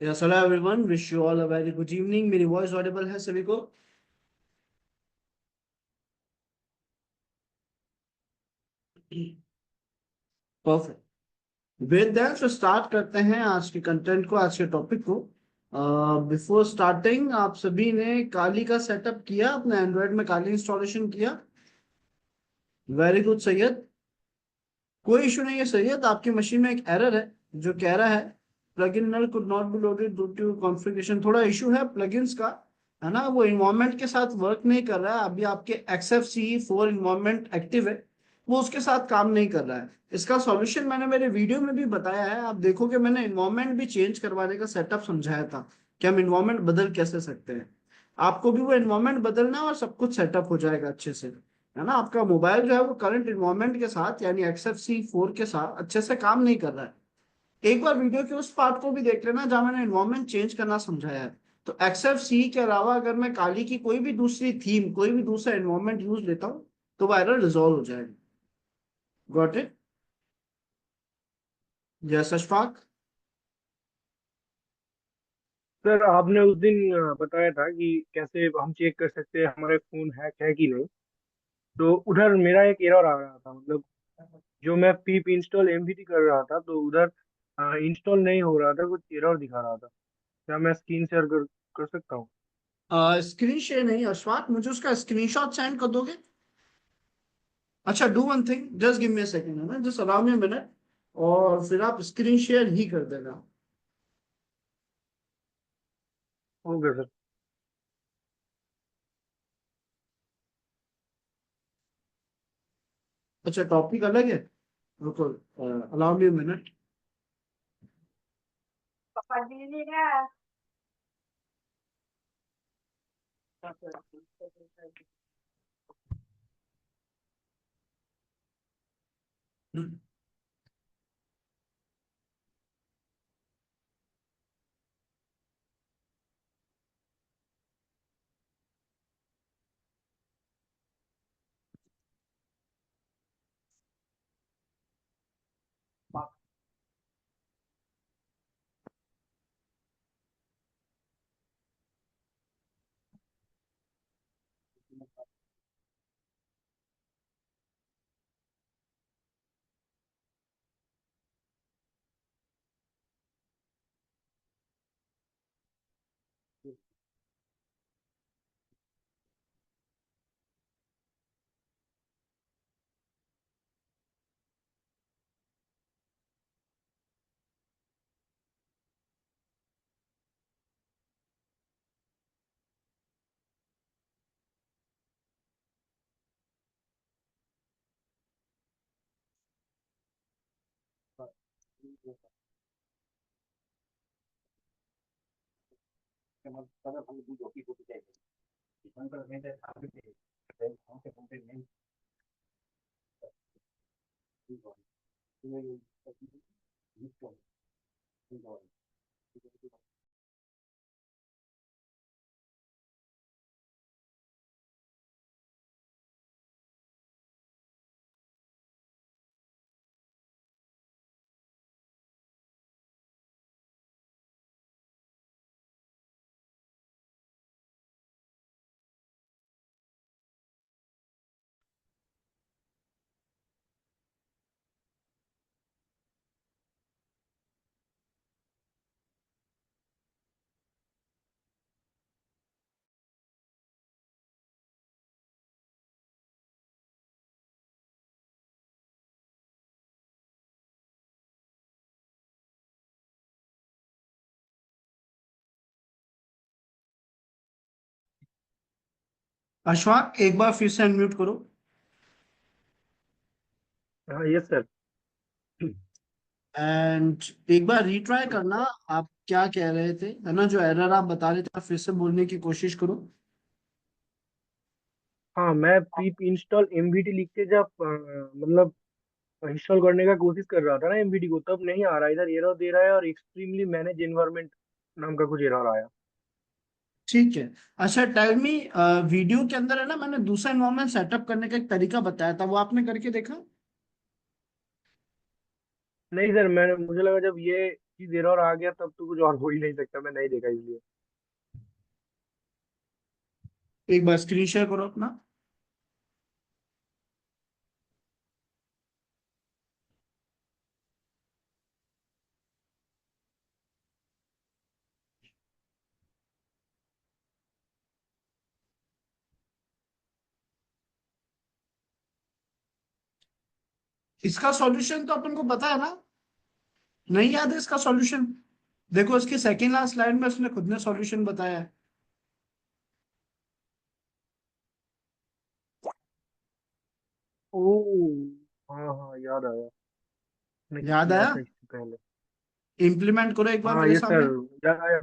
Yes hello everyone, wish you all a very good evening. मेरी voice Audible है सभी को? परफेक्ट। विद दैट तो स्टार्ट करते हैं आज के कंटेंट को, आज के टॉपिक को। बिफोर स्टार्टिंग, आप सभी ने काली का सेटअप किया? अपने एंड्रॉयड में काली इंस्टॉलेशन किया? Very good Syed. कोई इशू नहीं है सैयद, आपकी मशीन में एक एरर है जो कह रहा है plugin null could not be loaded due to configuration. थोड़ा इशू है प्लगइन्स का, है ना? वो इन्वायरमेंट के साथ वर्क नहीं कर रहा है। अभी आपके XFCE 4 इन्वायरमेंट एक्टिव है, वो उसके साथ काम नहीं कर रहा है। इसका सॉल्यूशन मैंने मेरे वीडियो में भी बताया है, आप देखोगे मैंने इन्वायरमेंट भी चेंज करवाने का सेटअप समझाया था कि हम इन्वायरमेंट बदल कैसे सकते हैं। आपको भी वो इन्वायरमेंट बदलना है और सब कुछ सेटअप हो जाएगा अच्छे से, है ना? आपका मोबाइल जो है वो करंट इन्वायरमेंट के साथ यानी XFCE 4 के साथ अच्छे से काम नहीं कर रहा है। एक बार वीडियो के उस पार्ट को भी देख लेना जहां मैंने इन्वायरमेंट चेंज करना समझाया है। तो XFCE के अलावा अगर मैं काली की कोई भी दूसरी थीम, कोई भी दूसरा इन्वायरमेंट यूज लेता हूँ तो वो एरर रिजॉल्व हो जाएगा। Got it? Yes Ashfaq. Sir आपने उस दिन बताया था कि कैसे हम चेक कर सकते हैं हमारे फोन हैक है कि नहीं। तो उधर मेरा एक एरर आ रहा था, मतलब जो मैं pip इंस्टॉल एमवीटी कर रहा था तो उधर इंस्टॉल नहीं हो रहा था, कुछ एरर दिखा रहा था। क्या मैं स्क्रीन शेयर कर सकता हूँ? स्क्रीन शेयर नहीं अशफाक, मुझे उसका स्क्रीनशॉट सेंड कर दोगे? अच्छा, do one thing, just give me a second, है ना, just allow me a minute, और फिर आप स्क्रीन शेयर ही कर देना। Okay sir. अच्छा, टॉपिक अलग है, रुको, allow me a minute. Ashfaq, एक बार फिर से अनम्यूट करो। हाँ यस सर। एंड एक बार रीट्राई करना, आप क्या कह रहे थे, है ना, जो एरर आप बता रहे थे, आप फिर से बोलने की कोशिश करो। हाँ, मैं pip इंस्टॉल एमवीटी लिख के जब मतलब इंस्टॉल करने का कोशिश कर रहा था ना एमवीटी को, तब नहीं आ रहा, इधर एरर दे रहा है और एक्सट्रीमली मैनेज एनवायरनमेंट नाम का कुछ एरर आया। ठीक है। अच्छा, टेल मी, वीडियो के अंदर है ना, मैंने दूसरा एनवायरनमेंट सेटअप करने का एक तरीका बताया था, वो आपने करके देखा? नहीं सर, मैंने मुझे लगा जब ये चीज एरर आ गया तब तो कुछ और हो ही नहीं सकता, मैं नहीं देखा इसलिए। एक बार स्क्रीन शेयर करो अपना। इसका सॉल्यूशन तो अपन को पता है ना? नहीं याद है इसका सॉल्यूशन? देखो, इसकी सेकेंड लास्ट स्लाइड में उसने खुद ने सॉल्यूशन बताया है। ओ, हाँ हाँ याद आया, मैंने याद किया आया? था इससे पहले। इम्प्लीमेंट करो एक बार हाँ मेरे ये सर, सामने। याद आया।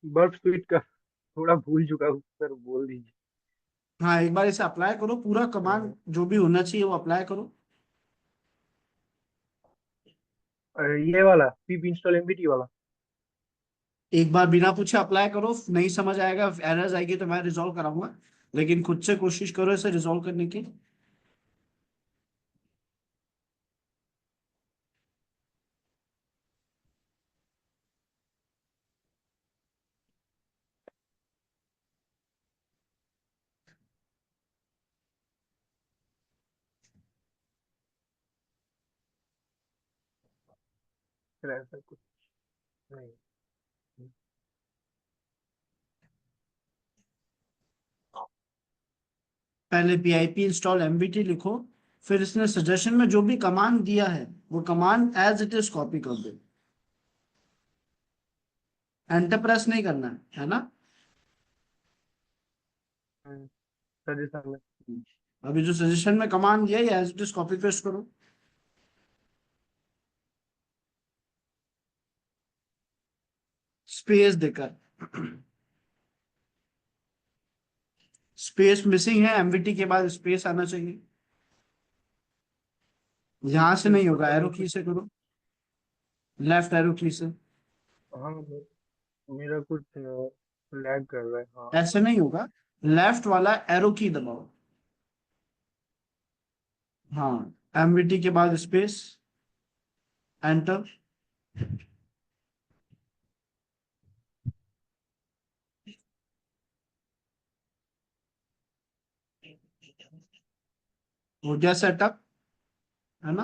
बर्फ स्वीट का थोड़ा भूल चुका हूँ सर, बोल दीजिए। हाँ, एक बार इसे अप्लाई करो, पूरा कमांड जो भी होना चाहिए वो अप्लाई करो। ये वाला pip इंस्टॉल एमवीटी वाला। एक बार बिना पूछे अप्लाई करो, नहीं समझ आएगा, एरर्स आएगी तो मैं रिजॉल्व कराऊंगा, लेकिन खुद से कोशिश करो इसे रिजॉल्व करने की। फिर ऐसा कुछ नहीं। पहले pip इंस्टॉल एमवीटी लिखो, फिर इसने सजेशन में जो भी कमांड दिया है वो command as it is copy कर दो। एंटर प्रेस नहीं करना है ना? सजेशन में। अभी जो सजेशन में कमांड दिया है as it is copy paste करो, स्पेस देकर। स्पेस मिसिंग है, एमवीटी के बाद स्पेस आना चाहिए। यहां से नहीं होगा, पता एरो नहीं की कुछ। से करो, लेफ्ट एरो की से। हाँ मेरा कुछ लैग कर रहा है, हाँ। ऐसे नहीं होगा, लेफ्ट वाला एरो की दबाओ। हाँ, एमवीटी के बाद स्पेस, एंटर। हो गया सेटअप, है ना?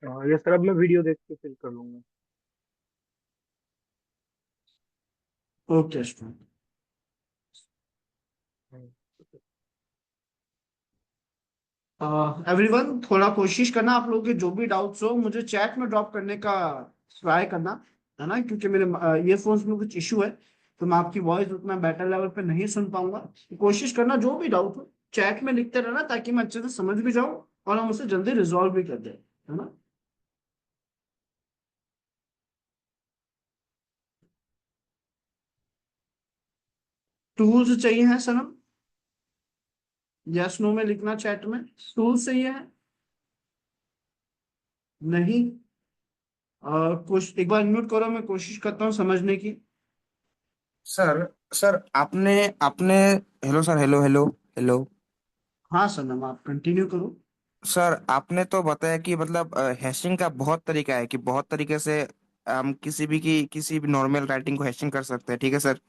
हाँ ये सर अब मैं वीडियो देख के फिल कर लूंगा। Okay student. हम्म। एवरीवन, थोड़ा कोशिश करना, आप लोगों के जो भी डाउट्स हो मुझे चैट में ड्रॉप करने का ट्राई करना, है ना? क्योंकि मेरे ईयरफोन्स में कुछ इशू है, तो मैं आपकी वॉइस उतना बेटर लेवल पे नहीं सुन पाऊंगा। तो कोशिश करना जो भी डाउट हो चैट में लिखते रहना, ताकि मैं अच्छे से समझ भी जाऊं और हम उसे जल्दी रिजॉल्व भी कर दें, है ना? टूल्स चाहिए हैं सनम? यस नो में लिखना चैट में, टूल्स चाहिए है? नहीं? कुछ एक बार म्यूट करो, मैं कोशिश करता हूँ समझने की। सर सर आपने आपने hello sir, hello hello hello. हाँ सनम, आप कंटिन्यू करो। सर आपने तो बताया कि मतलब हैशिंग का बहुत तरीका है, कि बहुत तरीके से हम किसी भी नॉर्मल राइटिंग को हैशिंग कर सकते हैं, ठीक है सर।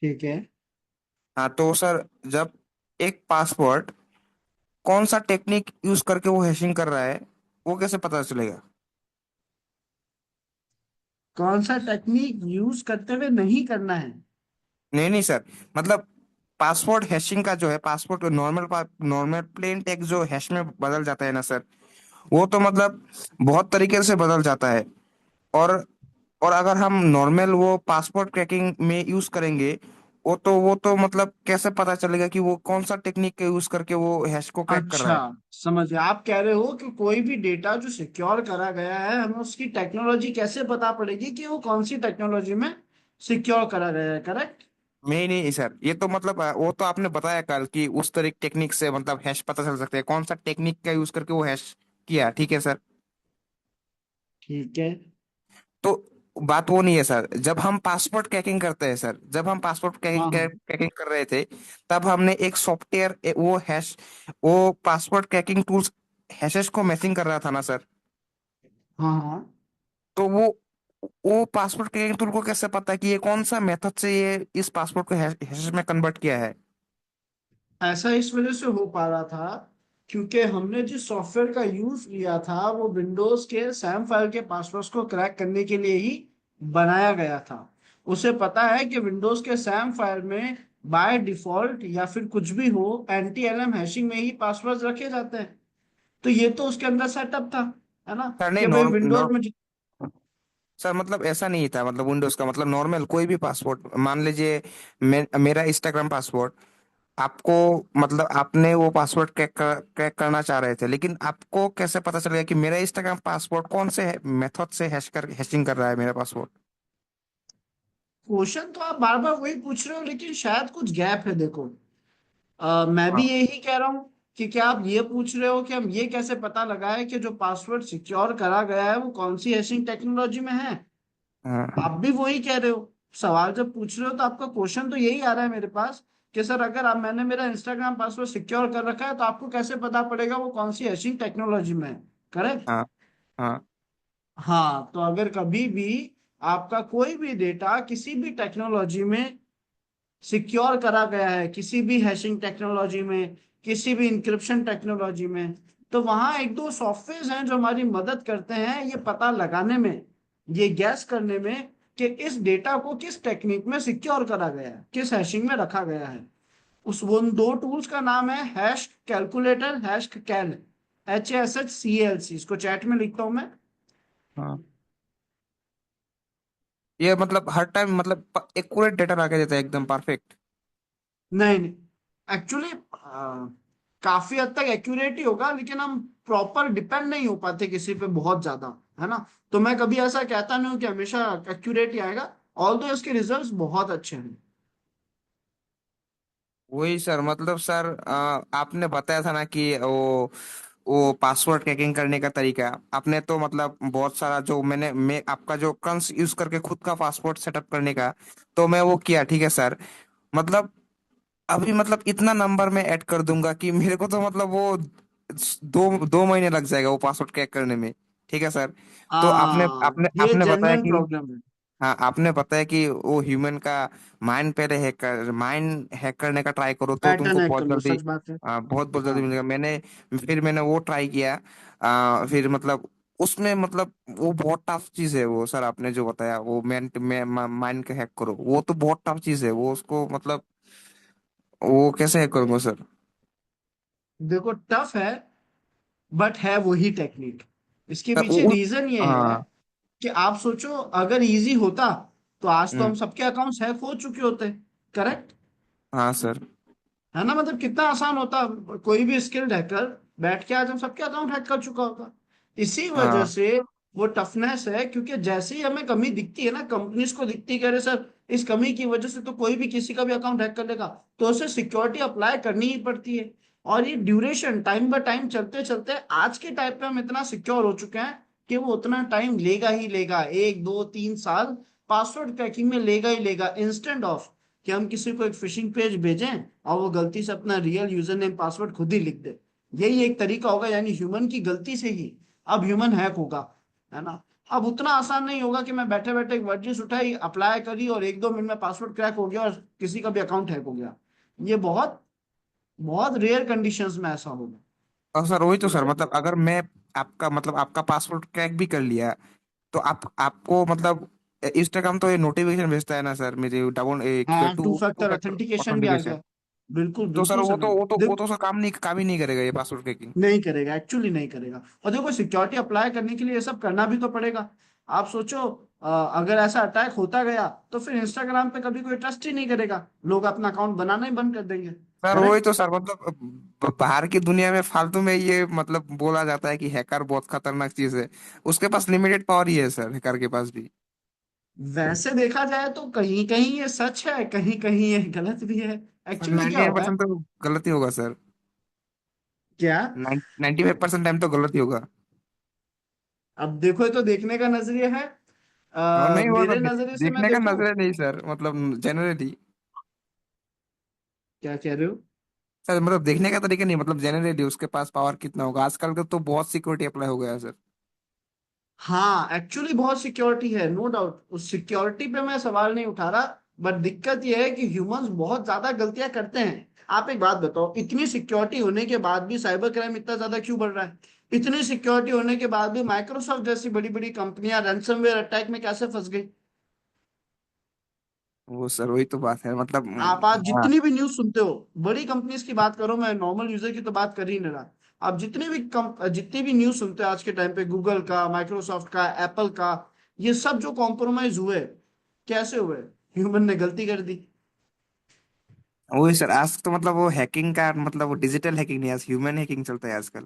ठीक है। हाँ तो सर, जब एक पासवर्ड कौन सा टेक्निक यूज करके वो हैशिंग कर रहा है, वो कैसे पता चलेगा? कौन सा टेक्निक यूज करते हुए नहीं करना है? नहीं नहीं सर, मतलब पासवर्ड हैशिंग का जो है, password normal normal plain text जो हैश में बदल जाता है ना सर, वो तो मतलब बहुत तरीके से बदल जाता है। और और अगर हम नॉर्मल वो पासपोर्ट क्रैकिंग में यूज करेंगे, वो तो मतलब कैसे पता चलेगा कि वो कौन सा टेक्निक का यूज करके वो हैश को क्रैक कर रहा अच्छा, है? समझ गया। आप कह रहे हो कि कोई भी डेटा जो सिक्योर करा गया है, हमें उसकी टेक्नोलॉजी कैसे पता पड़ेगी कि वो कौन सी टेक्नोलॉजी में सिक्योर करा गया है, करेक्ट? नहीं नहीं सर, ये तो मतलब वो तो आपने बताया कल कि उस तरह टेक्निक से मतलब हैश पता चल सकते हैं, कौन सा टेक्निक का यूज करके वो हैश किया, ठीक है सर। ठीक है। तो बात वो नहीं है सर, जब हम पासपोर्ट क्रैकिंग करते हैं सर, जब हम पासपोर्ट हाँ हाँ क्रैकिंग कर रहे थे, तब हमने एक सॉफ्टवेयर वो हैश, वो पासपोर्ट क्रैकिंग टूल्स हैशेस को मैचिंग कर रहा था ना सर। हाँ हाँ। तो वो पासपोर्ट क्रैकिंग टूल को कैसे पता कि ये कौन सा मेथड से ये इस पासपोर्ट को हैशेस में कन्वर्ट किया है? ऐसा इस वजह से हो पा रहा था क्योंकि हमने जिस सॉफ्टवेयर का यूज लिया था वो विंडोज के सैम फाइल के पासवर्ड्स को क्रैक करने के लिए ही बनाया गया था। उसे पता है कि विंडोज के सैम फाइल में बाय डिफॉल्ट या फिर कुछ भी हो, एंटी एलएम हैशिंग में ही पासवर्ड्स रखे जाते हैं। तो ये तो उसके अंदर सेटअप था, है ना? सर नहीं, कि भाई विंडोज में सर मतलब ऐसा नहीं था, मतलब विंडोज का मतलब नॉर्मल कोई भी पासवर्ड, मान लीजिए मेरा इंस्टाग्राम पासवर्ड, आपको मतलब आपने वो पासवर्ड क्रैक करना चाह रहे थे, लेकिन आपको कैसे पता चलेगा कि मेरा इंस्टाग्राम पासवर्ड कौन से मेथड से हैशिंग कर रहा है मेरा पासवर्ड? क्वेश्चन तो आप बार बार वही पूछ रहे हो, लेकिन शायद कुछ गैप है, देखो। मैं भी हाँ यही कह रहा हूँ कि क्या आप ये पूछ रहे हो कि हम ये कैसे पता लगाए कि जो पासवर्ड सिक्योर करा गया है वो कौन सी हैशिंग टेक्नोलॉजी में है? आप हाँ भी वही कह रहे हो। सवाल जब पूछ रहे हो तो आपका क्वेश्चन तो यही आ रहा है मेरे पास कि सर, अगर आप मैंने मेरा इंस्टाग्राम पासवर्ड सिक्योर कर रखा है तो आपको कैसे पता पड़ेगा वो कौन सी हैशिंग टेक्नोलॉजी में है, करेक्ट? हाँ हाँ। हाँ, तो अगर कभी भी आपका कोई भी डेटा किसी भी टेक्नोलॉजी में सिक्योर करा गया है, किसी भी हैशिंग टेक्नोलॉजी में, किसी भी इंक्रिप्शन टेक्नोलॉजी में, तो वहां एक दो सॉफ्टवेयर हैं जो हमारी मदद करते हैं ये पता लगाने में, ये गैस करने में कि इस डेटा को किस टेक्निक में सिक्योर करा गया है, किस हैशिंग में रखा गया है। उस वो उन दो टूल्स का नाम है हैश कैलकुलेटर, हैश कैल, HASHCALC। इसको चैट में लिखता हूं मैं। हाँ, ये मतलब हर टाइम मतलब एक्यूरेट डेटा ला के देता है, एकदम परफेक्ट। नहीं नहीं, एक्चुअली काफी हद तक एक्यूरेट ही होगा, लेकिन हम प्रॉपर डिपेंड नहीं हो पाते किसी पे बहुत ज्यादा, है ना। तो मैं कभी ऐसा कहता नहीं हूँ कि हमेशा एक्यूरेट ही आएगा, ऑल्दो इसके रिजल्ट्स बहुत अच्छे हैं। वही सर, मतलब सर आपने बताया था ना कि वो पासवर्ड क्रैकिंग करने का तरीका, आपने तो मतलब बहुत सारा जो मैं आपका जो कंस यूज करके खुद का पासवर्ड सेटअप करने का, तो मैं वो किया, ठीक है सर। मतलब अभी मतलब इतना नंबर में ऐड कर दूंगा कि मेरे को तो मतलब वो 2 महीने लग जाएगा वो पासवर्ड क्रैक करने में, ठीक है सर। तो आपने आपने ये आपने बताया जेन्युइन कि, प्रॉब्लम है। हाँ आपने बताया कि वो ह्यूमन का माइंड हैक करने का ट्राई करो तो पैटर्न तुमको हैक बहुत कर लो, जल्दी, सच बात है। बहुत बहुत जल्दी हाँ मिलेगा। फिर मैंने वो ट्राई किया। फिर मतलब उसमें मतलब वो बहुत टफ चीज है वो सर, आपने जो बताया वो माइंड का हैक करो, वो तो बहुत टफ चीज है वो, उसको मतलब वो कैसे हैक करूंगा सर? देखो, टफ है बट है वही टेक्निक। इसके सर पीछे रीजन ये है हाँ। कि आप सोचो, अगर इजी होता तो आज तो हम हम्म। सबके अकाउंट्स हैक हो चुके होते। करेक्ट हाँ सर। है ना, मतलब कितना आसान होता। कोई भी स्किल्ड हैकर बैठ के आज हम सबके अकाउंट हैक कर चुका होता। इसी वजह हाँ। से वो टफनेस है, क्योंकि जैसे ही हमें कमी दिखती है ना, कंपनीज को दिखती है कि अरे सर इस कमी की वजह से तो कोई भी किसी का भी अकाउंट हैक कर लेगा, तो उसे सिक्योरिटी अप्लाई करनी ही पड़ती है। और ये ड्यूरेशन टाइम बाय टाइम चलते चलते आज के टाइम पे हम इतना सिक्योर हो चुके हैं कि वो उतना टाइम लेगा ही लेगा, 1 2 3 साल पासवर्ड क्रैकिंग में लेगा ही लेगा, इंस्टेंट ऑफ कि हम किसी को एक फिशिंग पेज भेजें और वो गलती से अपना रियल यूजर नेम पासवर्ड खुद ही लिख दे। यही एक तरीका होगा, यानी ह्यूमन की गलती से ही अब ह्यूमन हैक होगा, है ना। अब उतना आसान नहीं होगा कि मैं बैठे बैठे एक वर्जिश उठाई, अप्लाई करी और 1 2 मिनट में पासवर्ड क्रैक हो गया और किसी का भी अकाउंट हैक हो गया। ये बहुत बहुत रेयर कंडीशंस में ऐसा होगा। और सर वही तो सर, मतलब अगर मैं आपका पासवर्ड क्रैक भी कर लिया, तो आपको मतलब इंस्टाग्राम तो ये नोटिफिकेशन भेजता है ना सर, मेरे डबल हाँ, two two two factor factor authentication भी आ ऑथेंटिकेशन। गया। बिल्कुल तो सर बिल्कुल वो तो समय। वो तो वो देखो, तो सर काम ही नहीं करेगा ये पासवर्ड क्रैकिंग। नहीं करेगा, एक्चुअली नहीं करेगा। और देखो, सिक्योरिटी अप्लाई करने के लिए ये सब करना भी तो पड़ेगा। आप सोचो, अगर ऐसा अटैक होता गया तो फिर इंस्टाग्राम पे कभी कोई ट्रस्ट ही नहीं करेगा, लोग अपना अकाउंट बनाना ही बंद कर देंगे। सर वही करेक्ट। तो सर, मतलब बाहर की दुनिया में फालतू में ये मतलब बोला जाता है कि हैकर बहुत खतरनाक चीज है, उसके पास लिमिटेड पावर ही है सर, हैकर के पास भी। वैसे देखा जाए तो कहीं कहीं ये सच है, कहीं कहीं ये गलत भी है। सर एक्चुअली क्या होता है, 98% तो गलत ही होगा सर। क्या, 95% टाइम तो गलत ही होगा। अब देखो, ये तो देखने का नजरिया है। और नहीं, वो तो मेरे नजरिए से मैं देखने का देखूं। नजर नहीं सर, मतलब जनरली। क्या कह रहे हो। सर मतलब देखने का तरीका नहीं, मतलब जनरली उसके पास पावर कितना होगा, आजकल का तो बहुत सिक्योरिटी अप्लाई हो गया है सर। हाँ, एक्चुअली बहुत सिक्योरिटी है, नो डाउट, उस सिक्योरिटी पे मैं सवाल नहीं उठा रहा। बट दिक्कत यह है कि ह्यूमंस बहुत ज्यादा गलतियां करते हैं। आप एक बात बताओ, इतनी सिक्योरिटी होने के बाद भी साइबर क्राइम इतना ज्यादा क्यों बढ़ रहा है। इतनी सिक्योरिटी होने के बाद भी माइक्रोसॉफ्ट जैसी बड़ी बड़ी कंपनियां रैंसमवेयर अटैक में कैसे फंस गई। वो सर वही तो बात है, मतलब आप आज हाँ। जितनी भी न्यूज सुनते हो, बड़ी कंपनीज की बात करो, मैं नॉर्मल यूजर की तो बात कर ही नहीं रहा। आप जितनी भी न्यूज सुनते हो आज के टाइम पे, गूगल का, माइक्रोसॉफ्ट का, एप्पल का, ये सब जो कॉम्प्रोमाइज हुए, कैसे हुए, ह्यूमन ने गलती कर दी। वही सर, आज तो मतलब वो हैकिंग का मतलब वो डिजिटल हैकिंग नहीं, आज ह्यूमन हैकिंग चलता है आजकल।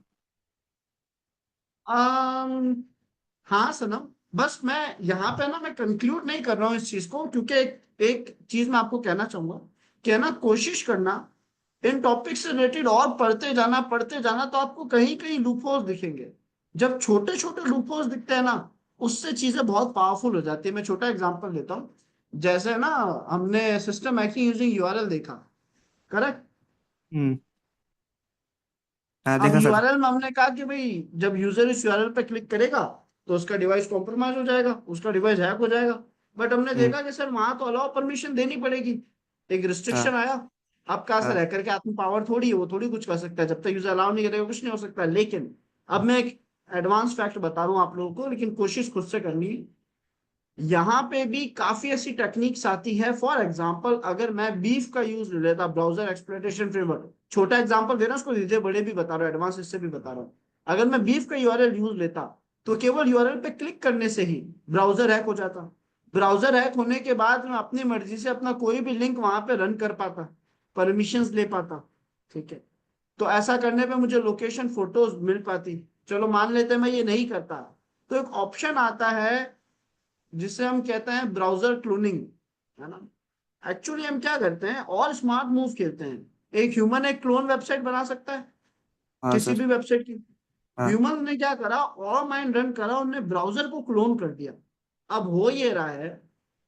आम, हाँ सनम, बस मैं यहाँ पे ना मैं कंक्लूड नहीं कर रहा हूँ इस चीज को, क्योंकि एक चीज मैं आपको कहना चाहूंगा कि है ना, कोशिश करना इन टॉपिक से रिलेटेड और पढ़ते जाना तो आपको कहीं कहीं लूपहोल्स दिखेंगे। जब छोटे छोटे लूपहोल्स दिखते हैं ना, उससे चीजें बहुत पावरफुल हो जाती है। मैं छोटा एग्जांपल लेता हूँ। जैसे ना, हमने सिस्टम हैकिंग यूजिंग यूआरएल देखा। करेक्ट। हम्म। हाँ अब देखा सर। यूआरएल में हमने कहा कि भाई, जब यूजर इस यूआरएल पे क्लिक करेगा तो उसका डिवाइस कॉम्प्रोमाइज हो जाएगा, उसका डिवाइस हैक हो जाएगा। बट हमने हम्म। देखा कि सर वहां तो अलाउ परमिशन देनी पड़ेगी। एक हाँ। रिस्ट्रिक्शन आया आपका असर हाँ है करके आत्म पावर थोड़ी है, वो थोड़ी कुछ कर सकता है, जब तक यूजर अलाउ नहीं करेगा कुछ नहीं हो सकता। लेकिन अब मैं एक एडवांस फैक्ट बता रहा हूँ आप लोगों को, लेकिन कोशिश खुद से करनी है। यहाँ पे भी काफी ऐसी टेक्निक्स आती है। फॉर एग्जाम्पल अगर मैं बीफ का यूज ले लेता, ब्राउजर एक्सप्लोइटेशन फ्रेमवर्क, छोटा एग्जाम्पल दे रहा हूँ उसको, सीधे बड़े भी बता रहा हूँ, एडवांस इससे भी बता रहा हूँ। अगर मैं बीफ का यूआरएल यूज लेता, तो केवल यूआरएल पे क्लिक करने से ही ब्राउजर हैक हो जाता। ब्राउजर हैक होने के बाद मैं अपनी मर्जी से अपना कोई भी लिंक वहां पे रन कर पाता, परमिशंस ले पाता। ठीक है, तो ऐसा करने पे मुझे लोकेशन फोटोज मिल पाती। चलो मान लेते हैं मैं ये नहीं करता, तो एक ऑप्शन आता है जिसे हम कहते हैं ब्राउजर क्लोनिंग, है ना। एक्चुअली हम क्या करते हैं, और स्मार्ट मूव खेलते हैं। एक ह्यूमन एक क्लोन वेबसाइट बना सकता है हाँ किसी सर। भी वेबसाइट की। हाँ ह्यूमन ने क्या करा, और माइंड रन करा, उन्होंने ब्राउजर को क्लोन कर दिया। अब हो ये रहा है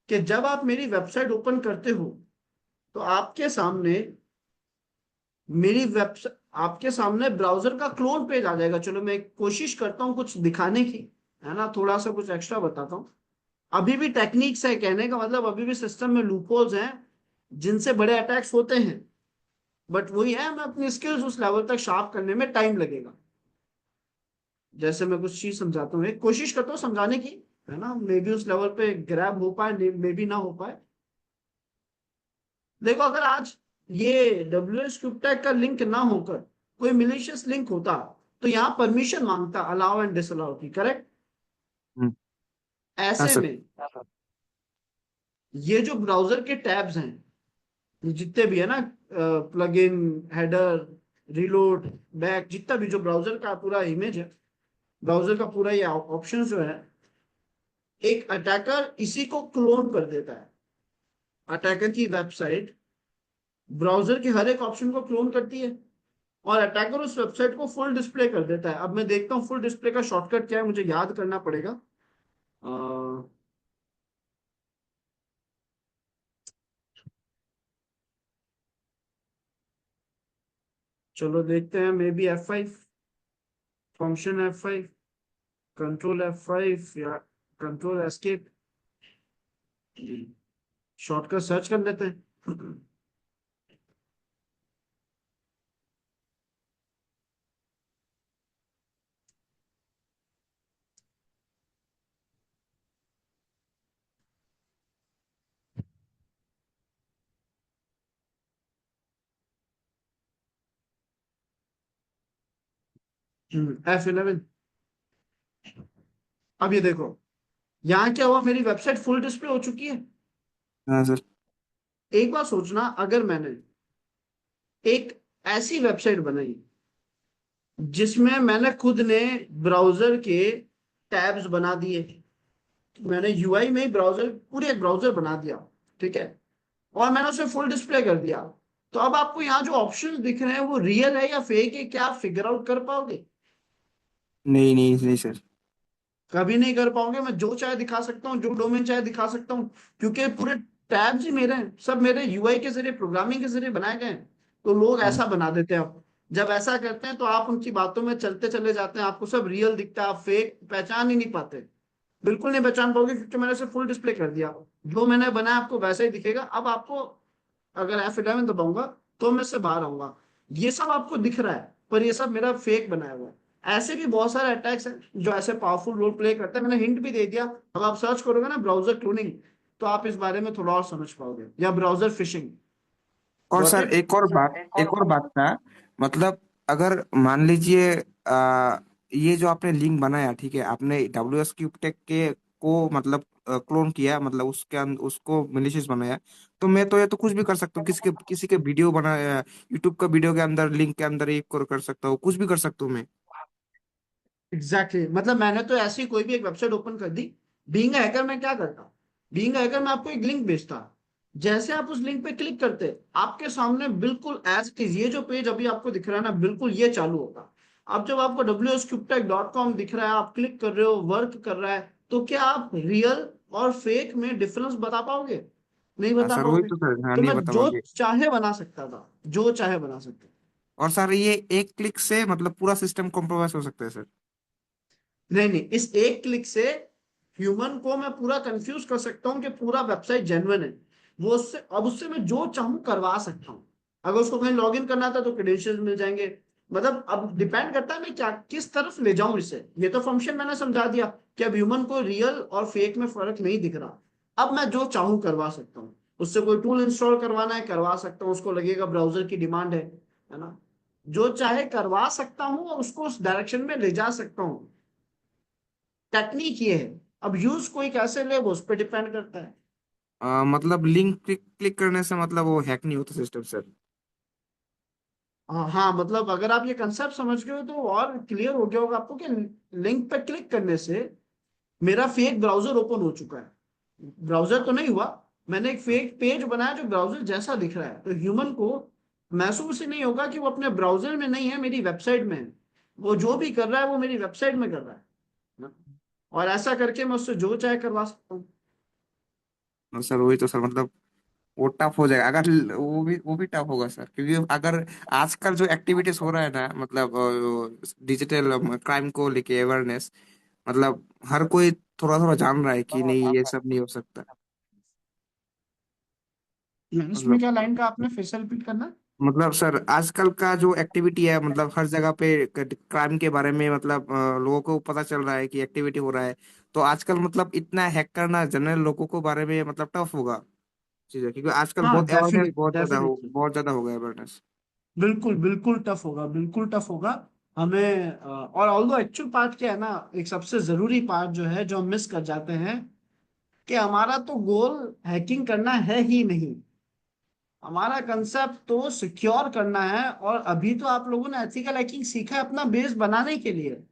कि जब आप मेरी वेबसाइट ओपन करते हो, तो आपके सामने मेरी वेबसाइट, आपके सामने ब्राउजर का क्लोन पेज आ जाएगा। चलो मैं कोशिश करता हूँ कुछ दिखाने की, है ना, थोड़ा सा कुछ एक्स्ट्रा बताता हूँ। अभी भी टेक्निक्स है, कहने का मतलब अभी भी सिस्टम में लूपहोल्स हैं जिनसे बड़े अटैक्स होते हैं। बट वही है, मैं अपनी स्किल्स उस लेवल तक शार्प करने में टाइम लगेगा। जैसे मैं कुछ चीज समझाता हूँ, एक कोशिश करता हूँ समझाने की, है ना, मे बी उस लेवल पे ग्रैब हो पाए, मे बी ना हो पाए। देखो अगर आज ये डब्ल्यू एस क्यूबटेक का लिंक ना होकर कोई मिलिशियस लिंक होता, तो यहाँ परमिशन मांगता अलाउ एंड डिसअलाउ की, करेक्ट। हम्म, हाँ ऐसे सर। में ये जो ब्राउजर के टैब्स हैं, ये जितने भी है ना, plug in, header, reload, back, जितना भी जो ब्राउजर का पूरा इमेज है, ब्राउजर का पूरा ये ऑप्शन जो है, एक अटैकर इसी को क्लोन कर देता है। अटैकर की वेबसाइट ब्राउजर के हर एक ऑप्शन को क्लोन करती है, और अटैकर उस वेबसाइट को फुल डिस्प्ले कर देता है। अब मैं देखता हूँ फुल डिस्प्ले का शॉर्टकट क्या है, मुझे याद करना पड़ेगा। अ, चलो देखते हैं, may be F5, function F5, control F5 या कंट्रोल एस्केप, शॉर्टकट सर्च कर लेते हैं। F11। अब ये देखो, यहाँ क्या हुआ, मेरी वेबसाइट फुल डिस्प्ले हो चुकी है। हाँ सर। एक बार सोचना, अगर मैंने एक ऐसी वेबसाइट बनाई जिसमें मैंने खुद ने ब्राउजर के टैब्स बना दिए, मैंने यूआई में ही ब्राउजर, पूरे एक ब्राउजर बना दिया, ठीक है, और मैंने उसे फुल डिस्प्ले कर दिया, तो अब आपको यहाँ जो ऑप्शंस दिख रहे हैं वो रियल है या फेक है, क्या आप फिगर आउट कर पाओगे? नहीं नहीं नहीं सर। कभी नहीं कर पाओगे। मैं जो चाहे दिखा सकता हूँ, जो डोमेन चाहे दिखा सकता हूँ, क्योंकि पूरे टैब्स ही मेरे हैं, सब मेरे यूआई के जरिए, प्रोग्रामिंग के जरिए बनाए गए हैं। तो लोग हाँ ऐसा बना देते हैं। अब जब ऐसा करते हैं तो आप उनकी बातों में चलते चले जाते हैं, आपको सब रियल दिखता है, आप फेक पहचान ही नहीं पाते। बिल्कुल नहीं पहचान पाओगे, क्योंकि मैंने उसे फुल डिस्प्ले कर दिया। जो मैंने बनाया आपको वैसा ही दिखेगा। अब आपको अगर F11 दबाऊंगा तो मैं इससे बाहर आऊंगा, ये सब आपको दिख रहा है, पर ये सब मेरा फेक बनाया हुआ है। ऐसे भी बहुत सारे अटैक्स हैं जो ऐसे पावरफुल रोल प्ले करते हैं। मैंने हिंट भी दे दिया, अब आप सर्च करोगे ना ब्राउजर क्लोनिंग, तो आप इस बारे में थोड़ा और समझ पाओगे, या ब्राउजर फिशिंग। और गॉट सर इट? एक और बात था, मतलब अगर मान लीजिए ये जो आपने लिंक बनाया, ठीक है, आपने डब्ल्यू एस क्यूबटेक के को मतलब क्लोन किया, मतलब उसको मिलिशियस बनाया, तो मैं तो ये तो कुछ भी कर सकता हूँ, किसी के वीडियो बनाया, यूट्यूब का वीडियो के अंदर लिंक के अंदर एक कर सकता हूँ, कुछ भी कर सकता हूँ मैं। Exactly exactly। मतलब मैंने तो ऐसी कोई भी एक वेबसाइट ओपन कर दी, बीइंग हैकर मैं क्या करता, बीइंग हैकर मैं आपको एक लिंक भेजता, जैसे आप उस लिंक पे क्लिक करते, आपके सामने बिल्कुल एज इट इज ये जो पेज अभी आपको दिख रहा है ना, बिल्कुल ये चालू होगा। अब जब आपको wscubtech.com दिख रहा है, आप क्लिक कर रहे हो, वर्क कर रहा है, तो क्या आप रियल और फेक में डिफरेंस बता पाओगे? नहीं हाँ बता सर, वही पाओगे। तो सर, हाँ तो नहीं मैं बता जो पाओगे। चाहे बना सकता था, जो चाहे बना सकता। और सर ये एक क्लिक से मतलब पूरा सिस्टम कॉम्प्रोमाइज हो सकता है सर। नहीं नहीं, इस एक क्लिक से ह्यूमन को मैं पूरा कंफ्यूज कर सकता हूँ कि पूरा वेबसाइट जेन्युइन है। वो उससे, अब उससे मैं जो चाहूँ करवा सकता हूँ। अगर उसको कहीं लॉग इन करना था तो क्रेडेंशियल्स मिल जाएंगे। मतलब अब डिपेंड करता है मैं क्या किस तरफ ले जाऊं इसे। ये तो फंक्शन मैंने समझा दिया कि अब ह्यूमन को रियल और फेक में फर्क नहीं दिख रहा। अब मैं जो चाहूं करवा सकता हूँ। उससे कोई टूल इंस्टॉल करवाना है करवा सकता हूँ, उसको लगेगा ब्राउजर की डिमांड है ना। जो चाहे करवा सकता हूँ और उसको उस डायरेक्शन में ले जा सकता हूँ। टेक्निक ये है। अब यूज कोई कैसे ले वो उस पर डिपेंड करता है। मतलब लिंक क्लिक क्लिक करने से मतलब वो हैक नहीं होता सिस्टम सर? हाँ हाँ, मतलब अगर आप ये कंसेप्ट समझ गए हो तो और क्लियर हो गया होगा आपको कि लिंक पे क्लिक करने से मेरा फेक ब्राउजर ओपन हो चुका है। ब्राउजर तो नहीं हुआ, मैंने एक फेक पेज बनाया जो ब्राउजर जैसा दिख रहा है, तो ह्यूमन को महसूस ही नहीं होगा कि वो अपने ब्राउजर में नहीं है, मेरी वेबसाइट में है। वो जो भी कर रहा है वो मेरी वेबसाइट में कर रहा है ना? और ऐसा करके मैं उससे जो चाहे करवा सकता हूँ। सर वही तो सर, मतलब वो टफ हो जाएगा अगर वो भी टफ होगा सर, क्योंकि अगर आजकल जो एक्टिविटीज हो रहा है ना, मतलब डिजिटल क्राइम को लेके अवेयरनेस, मतलब हर कोई थोड़ा थोड़ा जान रहा है कि नहीं ये सब नहीं हो सकता। इसमें मतलब क्या लाइन का आपने फिर से रिपीट करना। मतलब सर आजकल का जो एक्टिविटी है, मतलब हर जगह पे क्राइम के बारे में, मतलब लोगों को पता चल रहा है कि एक्टिविटी हो रहा है। तो आजकल मतलब इतना हैक करना जनरल लोगों को बारे में मतलब टफ होगा चीजें, क्योंकि आजकल हाँ, बहुत अवेयरनेस डेफिनेटली डेफिनेटली। बहुत ज्यादा हो गया अवेयरनेस। बिल्कुल बिल्कुल टफ होगा, बिल्कुल टफ होगा। हमें और ऑल्दो एक्चुअल पार्ट क्या है ना, एक सबसे जरूरी पार्ट जो है जो हम मिस कर जाते हैं कि हमारा तो गोल हैकिंग करना है ही नहीं। हमारा कंसेप्ट तो सिक्योर करना है, और अभी तो आप लोगों ने एथिकल हैकिंग सीखा है अपना बेस बनाने के लिए।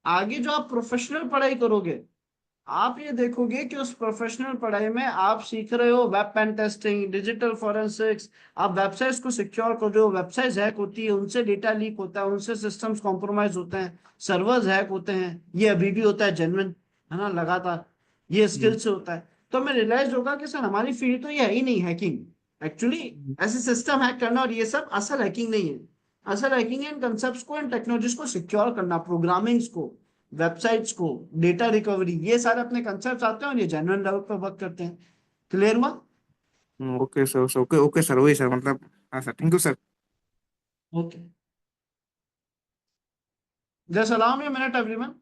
आगे जो आप प्रोफेशनल पढ़ाई करोगे, आप ये देखोगे कि उस प्रोफेशनल पढ़ाई में आप सीख रहे हो web pen testing, digital forensics. आप वेबसाइट्स को सिक्योर कर रहे हो, वेबसाइट्स हैक होती है उनसे डेटा लीक होता है, उनसे सिस्टम्स कॉम्प्रोमाइज होते हैं, सर्वर्स हैक होते हैं। ये अभी भी होता है जेन्युइन, है ना, लगातार। ये हम्म। स्किल से होता है। तो हमें रियलाइज होगा कि सर हमारी फील्ड तो ये है ही नहीं हैकिंग। एक्चुअली ऐसे सिस्टम हैक करना और ये सब असल हैकिंग नहीं है। असल हैकिंग है इन कंसेप्ट को, इन टेक्नोलॉजीज को सिक्योर करना, प्रोग्रामिंग्स को, वेबसाइट्स को, डेटा रिकवरी, ये सारे अपने कंसेप्ट आते हैं और ये जेन्युइन लेवल पर वर्क करते हैं। क्लियर हुआ? Okay sir, okay okay sir, वही सर मतलब। हाँ sir, thank you sir. Okay, just allow me a minute everyone.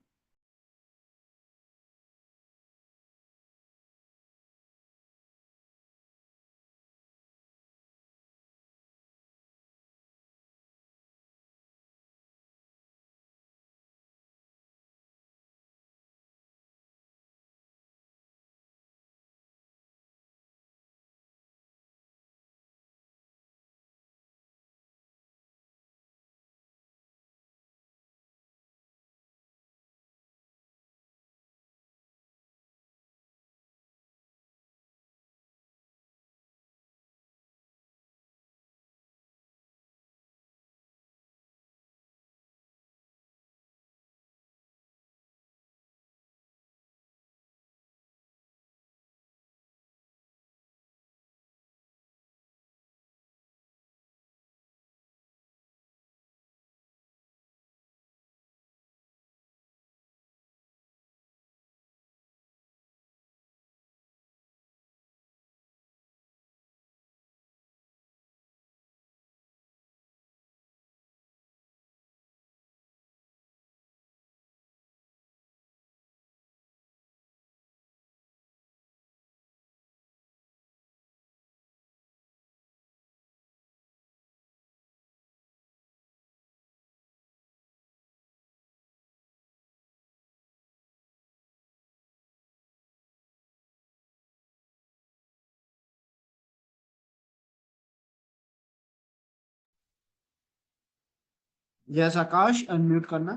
Yes Akash, unmute करना।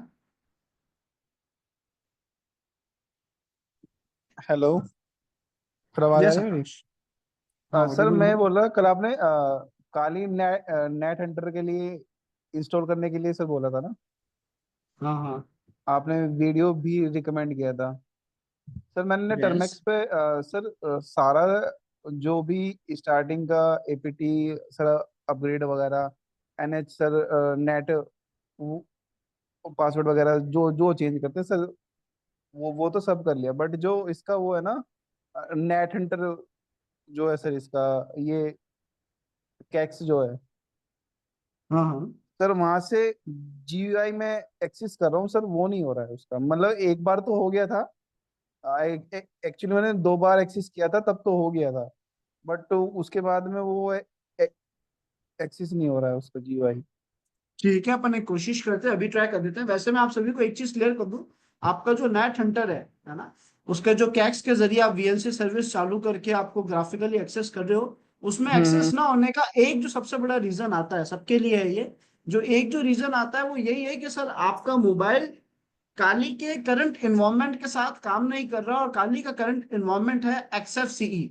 हेलो। फिर आवाज आ यस रही है मेरी? आकाश। हाँ, सर ऑडिबल मैं हो। बोल रहा कल आपने काली नेट हंटर के लिए इंस्टॉल करने के लिए सर बोला था ना। हाँ हाँ। आपने वीडियो भी रिकमेंड किया था। सर मैंने यस। टर्मेक्स पे सर सारा जो भी स्टार्टिंग का एपीटी सर, अपग्रेड वगैरह, एनएच सर, नेट पासवर्ड वगैरह जो जो चेंज करते हैं सर, वो तो सब कर लिया। बट जो इसका वो है ना, नेट हंटर जो है सर, इसका ये कैक्स जो है, हाँ हाँ। सर वहां से GUI में एक्सेस कर रहा हूँ सर, वो नहीं हो रहा है उसका। मतलब एक बार तो हो गया था, एक्चुअली मैंने 2 बार एक्सेस किया था तब तो हो गया था, बट उसके बाद में वो एक्सेस नहीं हो रहा है उसका GUI। ठीक है, अपन एक कोशिश करते हैं, अभी ट्राई कर देते हैं। वैसे मैं आप सभी को एक चीज क्लियर कर दूं, आपका जो नेट हंटर है ना, उसके जो कैक्स के जरिए आप VLC सर्विस चालू करके आपको ग्राफिकली एक्सेस कर रहे हो, उसमें हम्म। एक्सेस ना होने का एक जो सबसे बड़ा रीजन आता है सबके लिए है ये, जो एक जो रीजन आता है वो यही है कि सर आपका मोबाइल काली के करंट इन्वायरमेंट के साथ काम नहीं कर रहा, और काली का करंट इन्वायरमेंट है XFCE,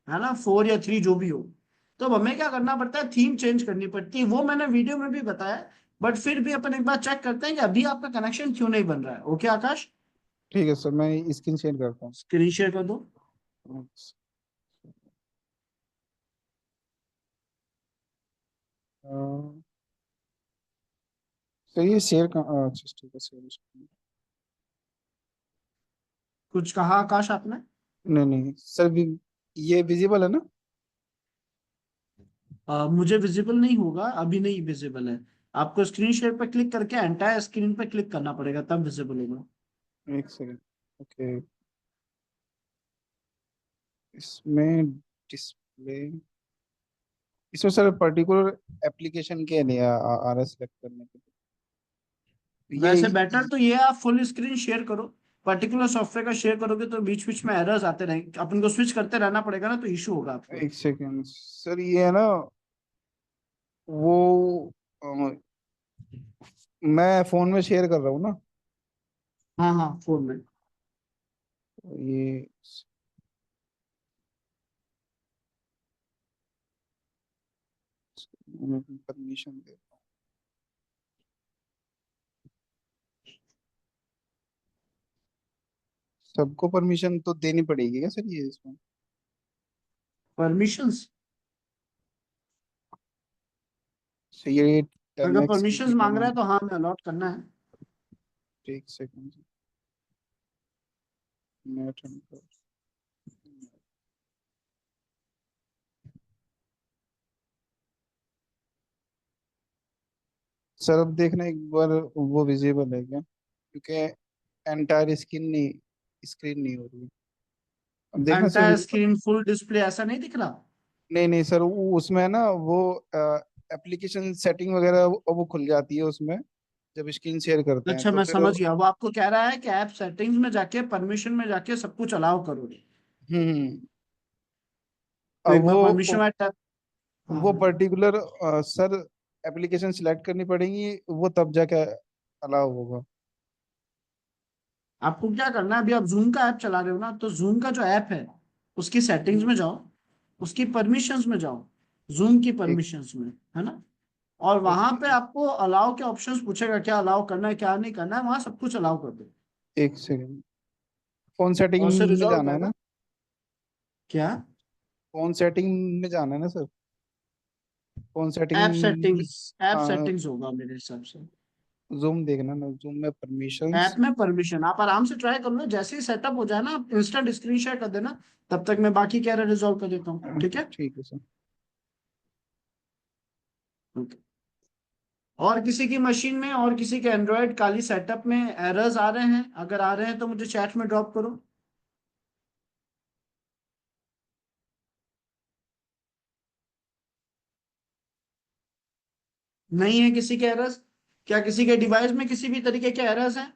है ना, 4 या 3 जो भी हो। तो अब हमें क्या करना पड़ता है, थीम चेंज करनी पड़ती है, वो मैंने वीडियो में भी बताया। बट फिर भी अपन एक बार चेक करते हैं कि अभी आपका कनेक्शन क्यों नहीं बन रहा है। ओके आकाश, ठीक है सर, मैं स्क्रीन शेयर करता स्क्रीन शेयर कर दो। हूँ। सर ये शेयर का, अच्छा ठीक है शेयर। कुछ कहा आकाश आपने? नहीं नहीं सर, ये विजिबल है ना? मुझे विजिबल नहीं होगा, अभी नहीं विजिबल है। आपको स्क्रीन शेयर पे क्लिक करके एंटायर स्क्रीन पे क्लिक करना पड़ेगा, तब विजिबल होगा। एक सेकंड। ओके, इसमें डिस्प्ले, इसमें सर पर्टिकुलर एप्लीकेशन के लिए आ रहा है सेलेक्ट करने के लिए वैसे ये। बेटर तो ये है, आप फुल स्क्रीन शेयर करो। पर्टिकुलर सॉफ्टवेयर का शेयर करोगे तो बीच बीच में एरर्स आते रहेंगे, अपन को स्विच करते रहना पड़ेगा ना, तो इशू होगा आपको। एक सेकंड सर, ये है ना वो, अ, मैं फोन में शेयर कर रहा हूँ ना, हाँ हाँ, फोन में। ये परमिशन दे, सबको परमिशन तो देनी पड़ेगी क्या सर ये इसमें? परमिशंस? सर ये अगर 10x परमिशंस वीडियो मांग में, रहा है तो हाँ, मैं अलॉट करना है। एक सेकंड नेट सर, अब देखना एक बार वो विजिबल है क्या, क्योंकि एंटायर स्क्रीन नहीं हो रही है। अब देखना sir entire visible. Screen full display ऐसा नहीं दिख रहा? नहीं नहीं सर, उसमें ना वो एप्लीकेशन सेटिंग वगैरह वो खुल जाती है उसमें, जब स्क्रीन शेयर करते हैं अच्छा, तो मैं फिर। समझ गया, वो आपको कह रहा है कि ऐप सेटिंग्स में जाके परमिशन में जाके सब कुछ अलाउ करो। हम्म। तो अब एक बार परमिशन में टैप। हाँ वो हाँ। पर्टिकुलर सर एप्लीकेशन सिलेक्ट करनी पड़ेगी, वो तब जाके अलाउ होगा। आपको क्या करना है, अभी आप जूम का ऐप चला रहे हो ना, तो जूम का जो ऐप है उसकी सेटिंग्स में जाओ, उसकी परमिशंस में जाओ, जूम की एक परमिशंस में, है ना। और वहां ओके, पे आपको अलाउ के ऑप्शंस पूछेगा, क्या अलाउ करना है क्या नहीं करना है, वहां सब कुछ अलाउ कर दो। एक सेकंड, फोन और उससे सेटिंग में रिजॉल्व जाना है जाएगा। ना? क्या? फोन सेटिंग में जाना है ना sir? Phone setting app settings, app में सेटिंग्स होगा मेरे हिसाब से। जूम देखना ना, जूम में ऐप परमिशंस। में परमिशन आप आराम से ट्राई कर लो, जैसे ही सेटअप हो जाए ना आप इंस्टेंट स्क्रीन शेयर कर देना। तब तक मैं बाकी क्या रिजॉल्व कर देता हूँ, ठीक है। ठीक है सर। Okay. और किसी की मशीन में और किसी के एंड्रॉयड काली सेटअप में एरर्स आ रहे हैं? अगर आ रहे हैं तो मुझे चैट में ड्रॉप करो। नहीं है किसी के एरर्स? क्या किसी के डिवाइस में किसी भी तरीके के एरर्स हैं?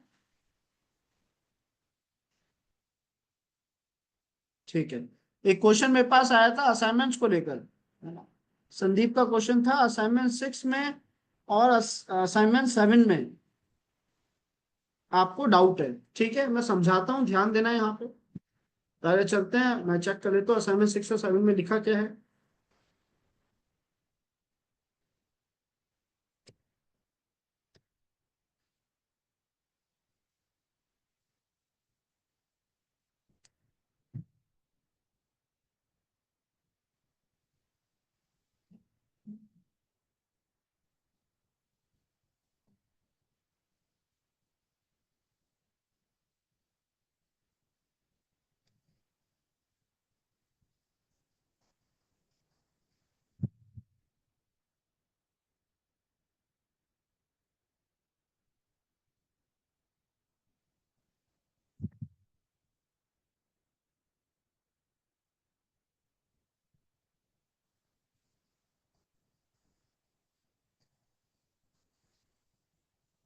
ठीक है। एक क्वेश्चन मेरे पास आया था असाइनमेंट्स को लेकर, है ना। संदीप का क्वेश्चन था असाइनमेंट 6 में और असाइनमेंट 7 में आपको डाउट है। ठीक है, मैं समझाता हूँ, ध्यान देना है यहाँ पे। पहले चलते हैं, मैं चेक कर लेता हूँ असाइनमेंट 6 और 7 में लिखा क्या है।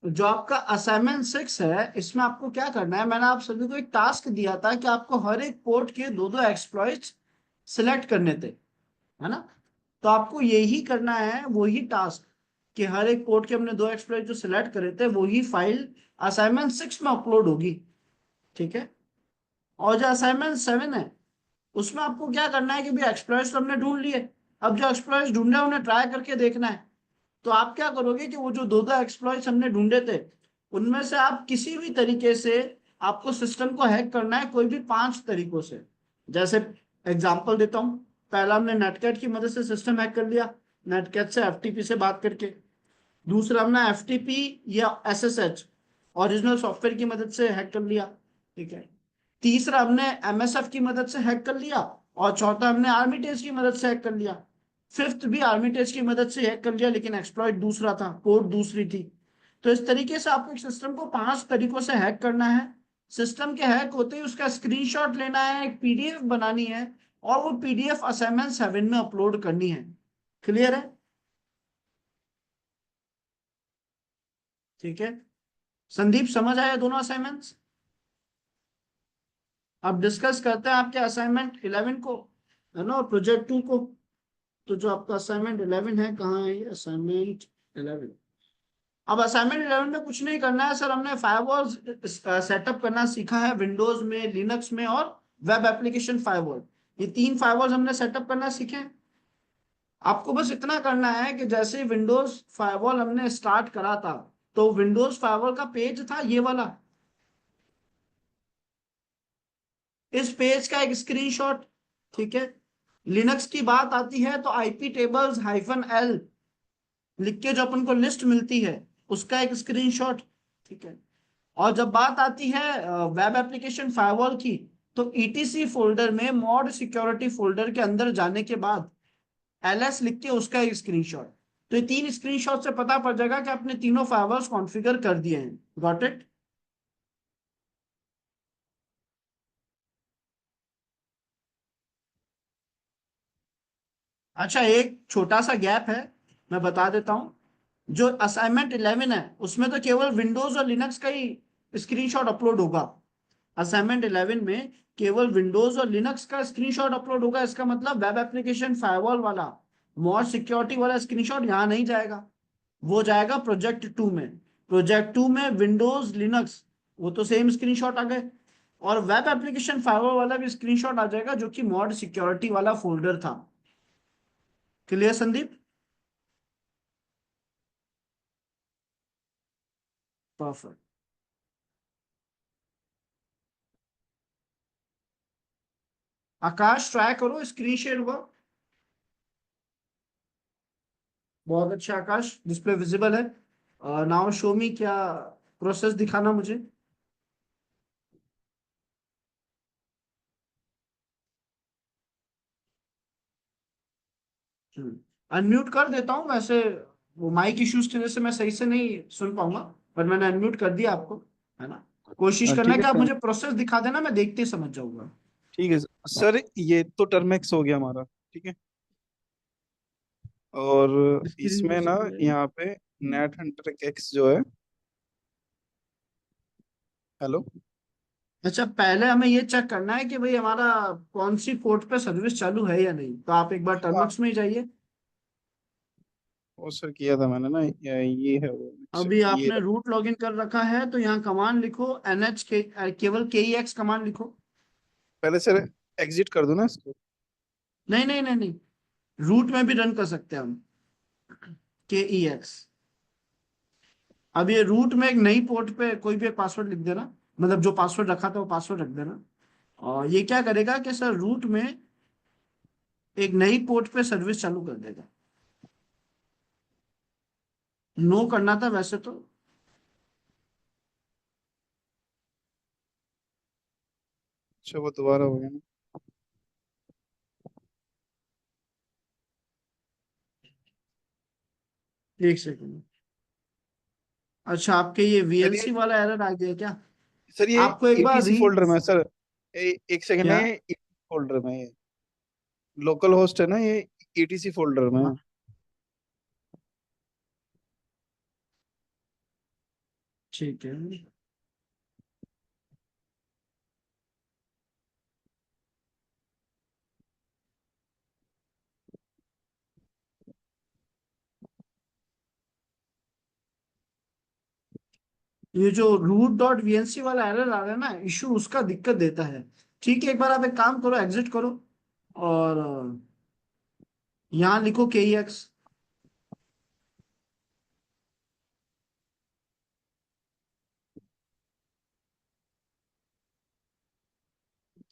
जो आपका असाइनमेंट 6 है, इसमें आपको क्या करना है, मैंने आप सभी को एक टास्क दिया था कि आपको हर एक पोर्ट के दो दो एक्सप्लॉइट्स सिलेक्ट करने थे, है ना। तो आपको यही करना है, वही टास्क, कि हर एक पोर्ट के हमने दो एक्सप्लॉइट जो सिलेक्ट करे थे वही फाइल असाइनमेंट 6 में अपलोड होगी, ठीक है। और जो असाइनमेंट 7 है, उसमें आपको क्या करना है कि भाई एक्सप्लॉइट्स तो हमने ढूंढ लिए, अब जो एक्सप्लॉइट्स ढूंढे हैं उन्हें ट्राई करके देखना है। तो आप क्या करोगे कि वो जो दो दो एक्सप्लॉइट्स हमने ढूंढे थे, उनमें से आप किसी भी तरीके से, आपको सिस्टम को हैक करना है कोई भी 5 तरीकों से। जैसे एग्जांपल देता हूं, पहला हमने नेटकैट की मदद से सिस्टम हैक कर लिया, नेटकैट से एफटीपी से बात करके। दूसरा हमने एफटीपी या एसएसएच ओरिजिनल सॉफ्टवेयर की मदद से हैक कर लिया, ठीक है। तीसरा हमने एमएसएफ की मदद से हैक कर लिया। और चौथा हमने आर्मिटेज की मदद से हैक कर लिया। फिफ्थ भी आर्मिटेज की मदद से हैक कर लिया, लेकिन एक्सप्लॉइट दूसरा था, कोड दूसरी थी। तो इस तरीके से आपको एक सिस्टम को 5 तरीकों से हैक करना है। सिस्टम के हैक होते ही उसका स्क्रीनशॉट लेना है, एक पीडीएफ बनानी है, और वो पीडीएफ असाइनमेंट 7 में अपलोड करनी है। क्लियर है? ठीक है। संदीप, समझ आया दोनों असाइनमेंट्स? अब डिस्कस करते हैं आपके असाइनमेंट 11 को, है ना, और प्रोजेक्ट 2 को। तो जो आपका असाइनमेंट 11 है, कहाँ है ये असाइनमेंट 11? अब असाइनमेंट 11 में कुछ नहीं करना है सर, हमने फायरवॉल सेटअप करना सीखा है, विंडोज में, लिनक्स में और वेब एप्लीकेशन फायरवॉल। ये 3 फायरवॉल हमने सेटअप करना सीखे हैं। आपको बस इतना करना है कि जैसे विंडोज फायरवॉल हमने स्टार्ट करा था, तो विंडोज फायरवॉल का पेज था ये वाला, इस पेज का एक स्क्रीनशॉट, ठीक है। लिनक्स की बात आती है तो आईपी टेबल्स -l लिख के जो अपन को लिस्ट मिलती है, उसका एक स्क्रीनशॉट, ठीक है। और जब बात आती है वेब एप्लीकेशन फायरवॉल की, तो ईटीसी फोल्डर में मॉड सिक्योरिटी फोल्डर के अंदर जाने के बाद ls लिख के उसका एक स्क्रीनशॉट। तो ये 3 स्क्रीनशॉट से पता पड़ जाएगा कि आपने तीनों फायरवॉल्स कॉन्फ़िगर कर दिए हैं। Got it? अच्छा, एक छोटा सा गैप है, मैं बता देता हूं। जो असाइनमेंट 11 है, उसमें तो केवल विंडोज और लिनक्स का ही स्क्रीनशॉट अपलोड होगा। असाइनमेंट 11 में केवल विंडोज और लिनक्स का स्क्रीनशॉट अपलोड होगा। इसका मतलब वेब एप्लीकेशन फायरवॉल वाला, मॉड सिक्योरिटी वाला स्क्रीनशॉट यहाँ नहीं जाएगा, वो जाएगा प्रोजेक्ट 2 में। प्रोजेक्ट 2 में विंडोज लिनक्स, वो तो सेम स्क्रीनशॉट आ गए, और वेब एप्लीकेशन फायरवॉल वाला भी स्क्रीनशॉट आ जाएगा, जो कि मॉड सिक्योरिटी वाला फोल्डर था। क्लियर संदीप? परफेक्ट। आकाश, ट्राई करो, स्क्रीन शेयर हुआ? बहुत अच्छा आकाश, डिस्प्ले विजिबल है। नाउ शो मी, क्या प्रोसेस दिखाना मुझे। अनम्यूट कर देता हूँ वैसे, वो माइक इश्यूज की वजह से मैं सही से नहीं सुन पाऊंगा, पर मैंने अनम्यूट कर दिया आपको, है ना। कोशिश करना ठीक है कि आप सर। मुझे प्रोसेस दिखा देना, मैं देखते ही समझ जाऊंगा। ठीक है सर, ये तो टर्मेक्स हो गया हमारा। ठीक है। और स्क्रीन इसमें ना विजिबल है। यहाँ पे नेट हंटर एक्स जो है। हेलो। अच्छा, पहले हमें ये चेक करना है कि भाई हमारा कौन सी पोर्ट पे सर्विस चालू है या नहीं, तो आप एक बार हाँ, टर्मिनल्स में ही जाइए। वो सर किया था मैंने ना, ये है वो, एक अभी सेकंड ये आपने रूट लॉगिन कर रखा है, तो यहाँ कमांड लिखो, NH के, केवल KEX कमांड लिखो। पहले सर एग्जिट कर दो ना इसको। नहीं नहीं नहीं नहीं, रूट में भी रन कर सकते हैं हम, KEX। अब ये रूट में एक नई पोर्ट पे कोई भी एक पासवर्ड लिख देना, मतलब जो पासवर्ड रखा था वो पासवर्ड रख देना। और ये क्या करेगा कि सर रूट में एक नई पोर्ट पे सर्विस चालू कर देगा। नो करना था वैसे तो। अच्छा, वो दोबारा हो गया ना। एक सेकंड। अच्छा, आपके ये सर ये VLC वाला एरर आ गया क्या? सर ये आपको एक बार एटीसी री फोल्डर में है सर। एक सेकंड है, क्या? ये एटीसी फोल्डर में है। लोकल होस्ट है ना ये, एटीसी फोल्डर में है। ठीक है। ये जो root.vnc वाला एरर आ रहा है ना, इशू उसका दिक्कत देता है। ठीक है, एक बार आप एक काम करो, एग्जिट करो और यहाँ लिखो kex।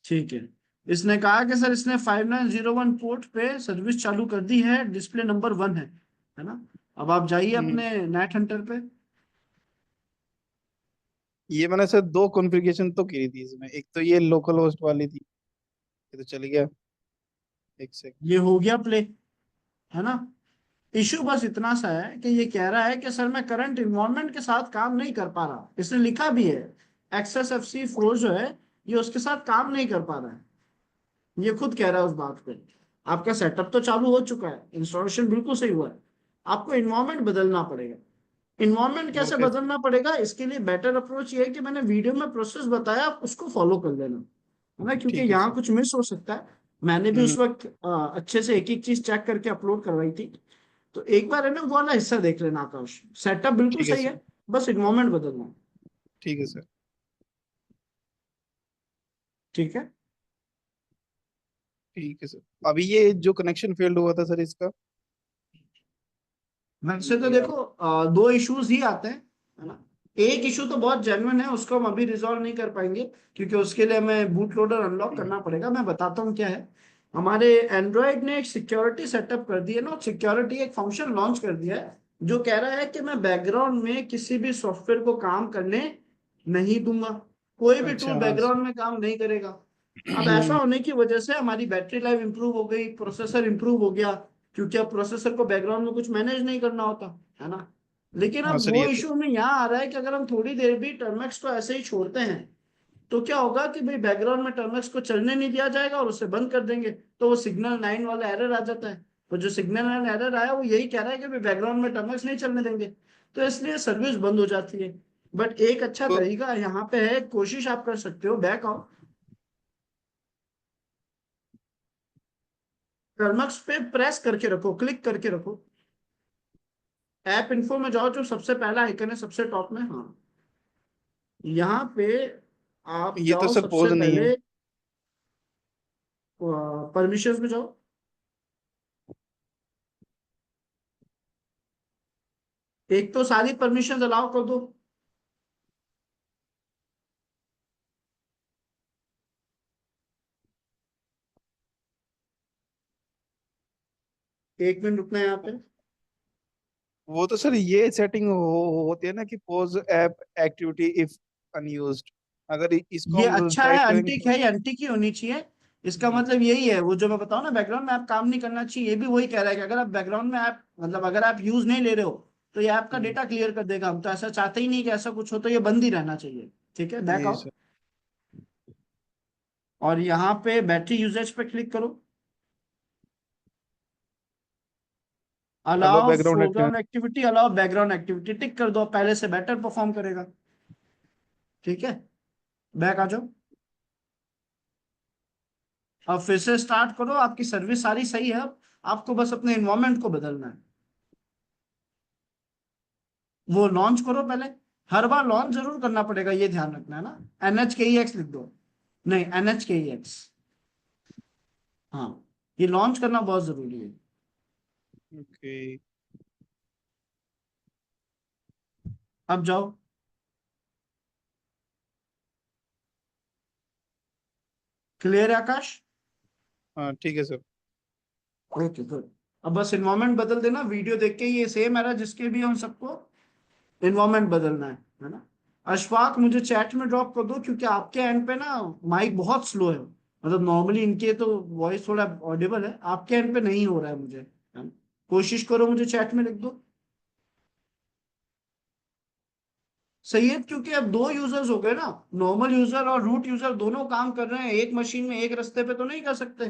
ठीक है, इसने कहा कि सर इसने 5901 पोर्ट पे सर्विस चालू कर दी है, डिस्प्ले नंबर 1 है ना। अब आप जाइए हम्म। अपने नेट हंटर पे। ये मैंने सर दो कॉन्फ़िगरेशन तो की थी इसमें, एक तो ये लोकल होस्ट वाली थी, ये तो चली गया। एक सेकंड। ये हो गया प्ले, है ना। इश्यू बस इतना सा है कि ये कह रहा है कि सर मैं करंट इन्वायरमेंट के साथ काम नहीं कर पा रहा, इसने लिखा भी है एक्सेस FC4 जो है ये उसके साथ काम नहीं कर पा रहा है, ये खुद कह रहा है उस बात पे। आपका सेटअप तो चालू हो चुका है, इंस्टॉलेशन बिल्कुल सही हुआ है, आपको इन्वायरमेंट बदलना पड़ेगा। इन्वायरमेंट वो कैसे कैसे? बदलना पड़ेगा, इसके लिए बेटर अप्रोच ये है कि मैंने वीडियो में प्रोसेस बताया, आप उसको फॉलो कर लेना, है ना, क्योंकि ठीक है यहाँ सर। कुछ मिस हो सकता है। मैंने भी हम्म। उस वक्त अच्छे से एक एक चीज चेक करके अपलोड करवाई थी। तो एक बार है ना वो वाला हिस्सा देख लेना आकाश, सेटअप बिल्कुल ठीक है सही सर। है, बस इन्वायरमेंट बदलना है। ठीक है सर। ठीक है। ठीक है सर, अभी ये जो कनेक्शन फेल्ड हुआ था सर इसका, वैसे तो ये देखो दो इश्यूज ही आते हैं, है ना। एक इशू तो बहुत जेन्युइन है, उसको हम अभी रिजॉल्व नहीं कर पाएंगे क्योंकि उसके लिए हमें बूट लोडर अनलॉक करना पड़ेगा। मैं बताता हूँ क्या है। हमारे एंड्रॉयड ने एक सिक्योरिटी सेटअप कर दी है ना, सिक्योरिटी एक फंक्शन लॉन्च कर दिया है जो कह रहा है कि मैं बैकग्राउंड में किसी भी सॉफ्टवेयर को काम करने नहीं दूंगा, कोई भी अच्छा टूल हाँ बैकग्राउंड में काम नहीं करेगा। अब ऐसा होने की वजह से हमारी बैटरी लाइफ इंप्रूव हो गई, प्रोसेसर इंप्रूव हो गया, क्योंकि अब प्रोसेसर को बैकग्राउंड में कुछ मैनेज नहीं करना होता, है ना। लेकिन हाँ अब सर वो ये तो। इशू में यहाँ आ रहा है कि अगर हम थोड़ी देर भी टर्मेक्स को ऐसे ही छोड़ते हैं तो क्या होगा कि भाई बैकग्राउंड में टर्मेक्स को चलने नहीं दिया जाएगा और उसे बंद कर देंगे, तो वो सिग्नल 9 वाला एरर आ जाता है। तो जो सिग्नल 9 एरर आया वो यही कह रहा है कि भाई बैकग्राउंड में टर्मेक्स नहीं चलने देंगे, तो इसलिए सर्विस बंद हो जाती है। बट एक अच्छा तो तरीका यहाँ पे है, कोशिश आप कर सकते हो, बैक आओ, टर्मेक्स पे प्रेस करके रखो, क्लिक करके रखो, ऐप इन्फो में जाओ, जो सबसे पहला आइकन है सबसे टॉप में, हाँ यहाँ पे आप ये तो जाओ सर सबसे पोज नहीं है। पहले, परमिशंस में जाओ। एक तो सारी परमिशंस अलाउ कर दो। एक मिनट रुकना है यहाँ पे। वो तो सर ये सेटिंग होती है ना कि pose app activity if unused, अगर इसको ये हम अच्छा है, टाइट करेंगे अनटिक तो। है, ये अनटिक ही होनी चाहिए। इसका हम्म। मतलब यही है, वो जो मैं बताऊं ना बैकग्राउंड में ऐप काम नहीं करना चाहिए, ये भी वही कह रहा है कि अगर आप बैकग्राउंड में ऐप मतलब अगर आप यूज नहीं ले रहे हो तो ये ऐप का हम्म। डेटा क्लियर कर देगा। हम तो ऐसा चाहते ही नहीं कि ऐसा कुछ हो, तो ये बंद ही रहना चाहिए। ठीक है, बैक जी आओ सर। और यहाँ पे बैटरी यूजेज पे क्लिक करो, hello allow background active. Foreground activity, allow background activity, tick कर दो, पहले से बेटर परफॉर्म करेगा। ठीक है, बैक आ जाओ, अब फिर से स्टार्ट करो, आपकी सर्विस सारी सही है, अब आपको बस अपने इन्वायरमेंट को बदलना है। वो लॉन्च करो पहले, हर बार लॉन्च जरूर करना पड़ेगा, ये ध्यान रखना है ना। NHKEX लिख दो, नहीं NHKEX, हाँ ये लॉन्च करना बहुत जरूरी है। ओके। अब जाओ, क्लियर है आकाश? हाँ ठीक है सर। Okay good. अब बस इन्वायरमेंट बदल देना, वीडियो देख के ये सेम है जिसके भी हम सबको इन्वायरमेंट बदलना है ना। अशफाक मुझे चैट में ड्रॉप कर दो, क्योंकि आपके एंड पे ना माइक बहुत स्लो है, मतलब नॉर्मली इनके तो वॉइस थोड़ा ऑडिबल है, आपके एंड पे नहीं हो रहा है मुझे, है ना? कोशिश करो मुझे चैट में लिख दो। सही है, क्योंकि अब दो यूजर्स हो गए ना, नॉर्मल यूजर और रूट यूजर दोनों काम कर रहे हैं एक मशीन में, एक रास्ते पे तो नहीं कर सकते।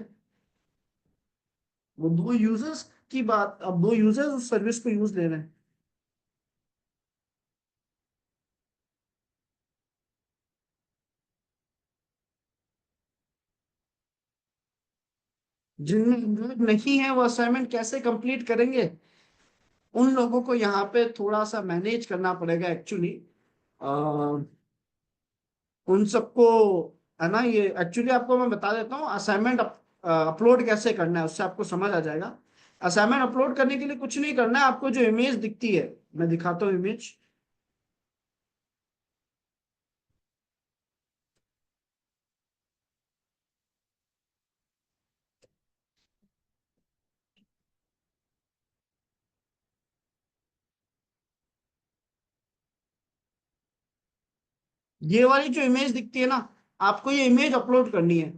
वो दो यूजर्स की बात, अब दो यूजर्स उस सर्विस को यूज ले रहे हैं। जिनमें एंड्रॉइड नहीं है वो असाइनमेंट कैसे कंप्लीट करेंगे? उन लोगों को यहाँ पे थोड़ा सा मैनेज करना पड़ेगा एक्चुअली। उन सबको, है ना, ये एक्चुअली आपको मैं बता देता हूँ असाइनमेंट अपलोड कैसे करना है, उससे आपको समझ आ जाएगा। असाइनमेंट अपलोड करने के लिए कुछ नहीं करना है, आपको जो इमेज दिखती है, मैं दिखाता हूँ इमेज। ये वाली जो इमेज दिखती है ना, आपको ये इमेज अपलोड करनी है।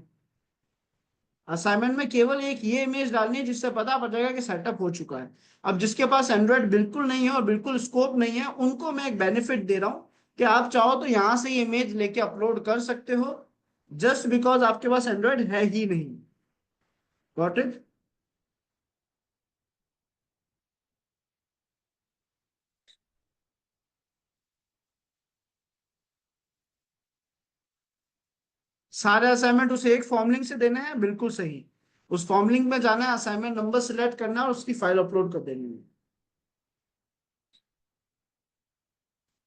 असाइनमेंट में केवल एक ये इमेज डालनी है जिससे पता पड़ जाएगा कि सेटअप हो चुका है। अब जिसके पास एंड्रॉइड बिल्कुल नहीं है और बिल्कुल स्कोप नहीं है, उनको मैं एक बेनिफिट दे रहा हूँ कि आप चाहो तो यहां से ये इमेज लेके अपलोड कर सकते हो, जस्ट बिकॉज आपके पास एंड्रॉइड है ही नहीं। Got it? सारे असाइनमेंट उसे एक फॉर्म लिंक से देने हैं, बिल्कुल सही। उस फॉर्म लिंक में जाना है, असाइनमेंट नंबर सिलेक्ट करना है और उसकी फाइल अपलोड कर देनी है।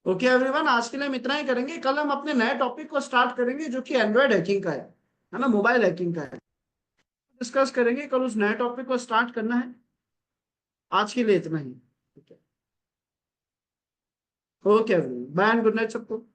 ओके एवरीवन, आज के लिए हम इतना ही करेंगे। कल हम अपने नए टॉपिक को स्टार्ट करेंगे जो कि एंड्रॉयड हैकिंग का है ना, मोबाइल हैकिंग का है। डिस्कस करेंगे कल, उस नए टॉपिक को स्टार्ट करना है। आज के लिए इतना ही। Okay everyone, bye and good night सबको।